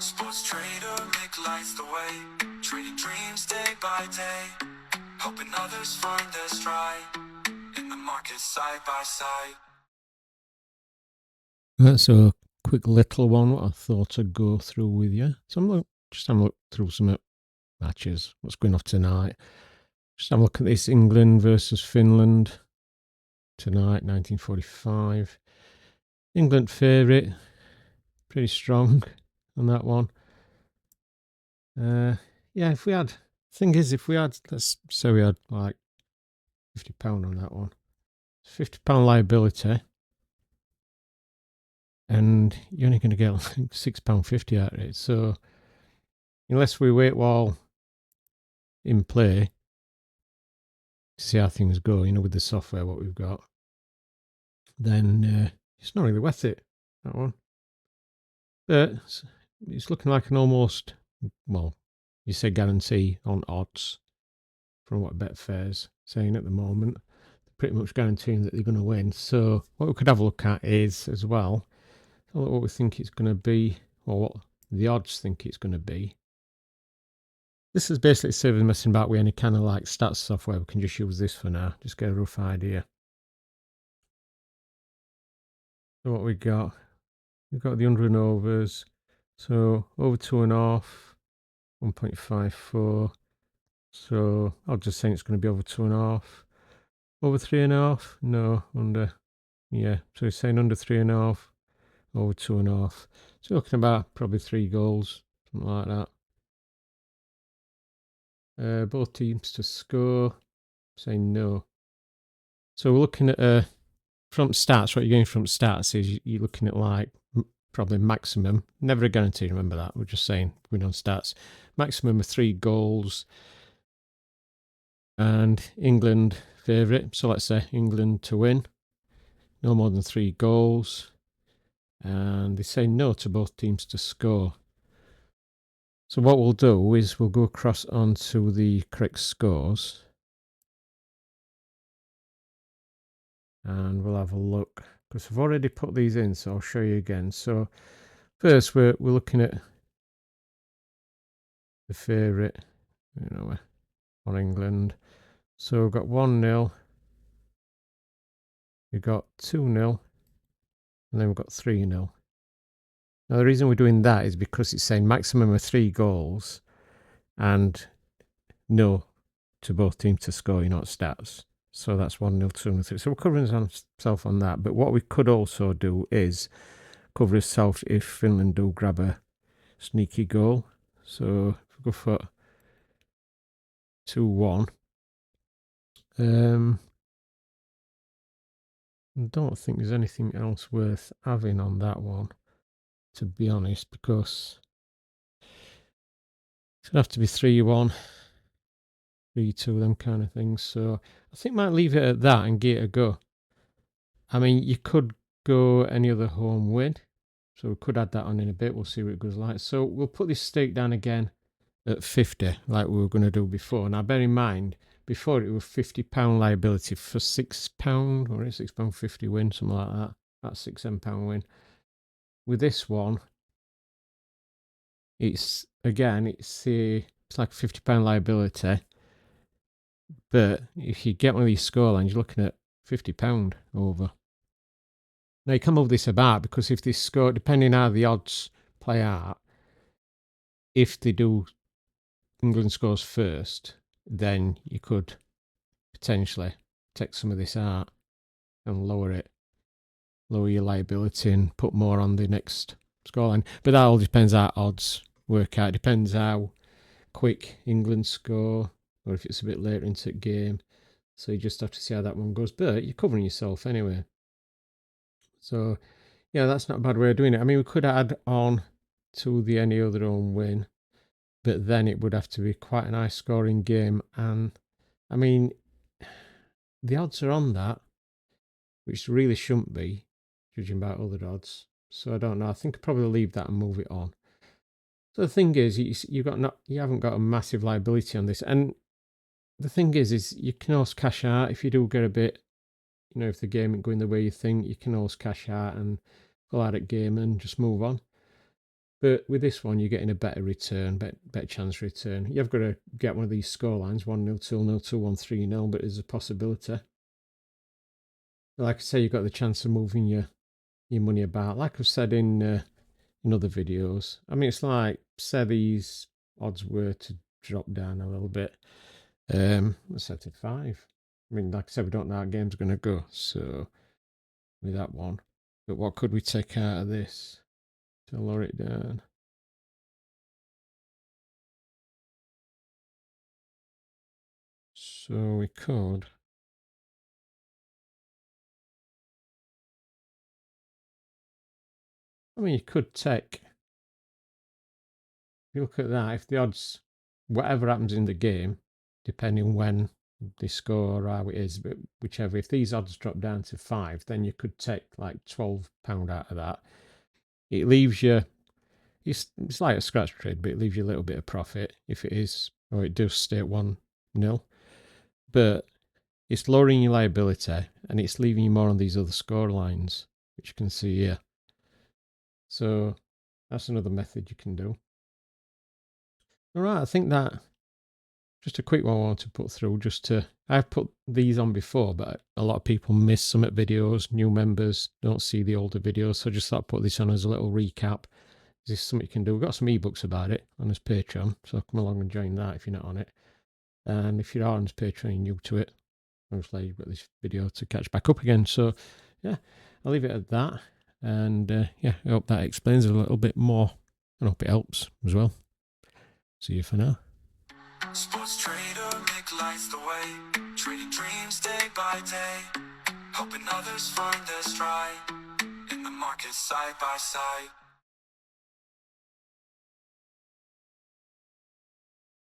Sports trader, make life the way. Trading dreams day by day. Helping others find their stride. In the market side by side. That's a quick little one what I thought I'd go through with you. So I'm just having a look through some matches. What's going off tonight? Just have a look at this England versus Finland tonight, 1945. England favourite, pretty strong on that one. Yeah, if we had, thing is, if we had, let's say we had like £50 on that one. It's £50 liability. And you're only going to get like £6.50 out of it. So unless we wait while in play to see how things go, with the software what we've got, then it's not really worth it, that one. But it's looking like an almost, well, you say guarantee on odds from what Betfair's saying at the moment. They're pretty much guaranteeing that they're going to win. So what we could have a look at is, as well, what we think it's going to be, or what the odds think it's going to be. This is basically saving messing about with any kind of like stats software. We can just use this for now, just get a rough idea. So what we got? We've got the under and overs. So over 2.5, 1.54. So I'll just say it's going to be over 2.5. Over 3.5? No, under. Yeah, so he's saying under 3.5, over 2.5. So looking about probably 3 goals, something like that. Both teams to score, saying no. So we're looking at front stats. What you're getting from stats is you're looking at like probably maximum, never a guarantee, remember that. We're just saying win on stats. Maximum of 3 goals. And England favourite. So let's say England to win. No more than 3 goals. And they say no to both teams to score. So what we'll do is we'll go across onto the correct scores. And we'll have a look. Because I've already put these in, so I'll show you again. So first we're looking at the favourite, on England. So we've got 1-0. We've got 2-0. And then we've got 3-0. Now, the reason we're doing that is because it's saying maximum of 3 goals and no to both teams to score, stats. So that's 1-0, 2-0, 3. So we're covering ourselves on that. But what we could also do is cover ourselves if Finland do grab a sneaky goal. So if we go for 2-1. I don't think there's anything else worth having on that one, to be honest, because it's going to have to be 3-1, 3-2, them kind of things. So I think I might leave it at that and give it a go. I mean, you could go any other home win. So we could add that on in a bit. We'll see what it goes like. So we'll put this stake down again at 50, like we were going to do before. Now, bear in mind, before it was £50 liability for £6 or £6.50 win, something like that. That's £6 win. With this one, it's like a £50 liability. But if you get one of these scorelines, you're looking at £50 over. Now you can move this about because if this score, depending how the odds play out, if they do England scores first, then you could potentially take some of this out and lower your liability and put more on the next scoreline. But that all depends how odds work out. It depends how quick England score or if it's a bit later into the game. So you just have to see how that one goes. But you're covering yourself anyway. So, yeah, that's not a bad way of doing it. I mean, we could add on to the any other home win, but then it would have to be quite a nice scoring game. And, I mean, the odds are on that, which really shouldn't be, judging by other odds. So I don't know. I think I'd probably leave that and move it on. So the thing is, you haven't got a massive liability on this. And the thing is you can always cash out if you do get a bit, if the game ain't going the way you think, you can always cash out and go out at game and just move on. But with this one, you're getting a better return, better chance return. You've got to get one of these score lines, 1-0, 2-0, 2-1, 3-0, but there's a possibility. Like I say, you've got the chance of moving your money about. Like I've said in other videos, I mean, it's like, say these odds were to drop down a little bit. Let's set it 5. I mean, like I said, we don't know how the game's going to go, so with that one. But what could we take out of this to lower it down? So we could. I mean, you could take. If you look at that, if the odds, whatever happens in the game, depending when they score or how it is, but whichever, if these odds drop down to 5, then you could take like £12 out of that. It leaves you, it's like a scratch trade, but it leaves you a little bit of profit if it is, or it does stay at 1-0. But it's lowering your liability and it's leaving you more on these other score lines, which you can see here. So that's another method you can do. All right, I think that just a quick one I want to put through. I've put these on before, but a lot of people miss some at videos. New members don't see the older videos, so I just thought I'd put this on as a little recap. Is this something you can do? We've got some ebooks about it on his Patreon, so come along and join that if you're not on it. And if you are on his Patreon and you're new to it, obviously you've got this video to catch back up again. So yeah, I'll leave it at that. And yeah, I hope that explains a little bit more. I hope it helps as well. See you for now. Sports trader, make lights the way. Trading dreams day by day. Helping others find their stride. In the market side by side.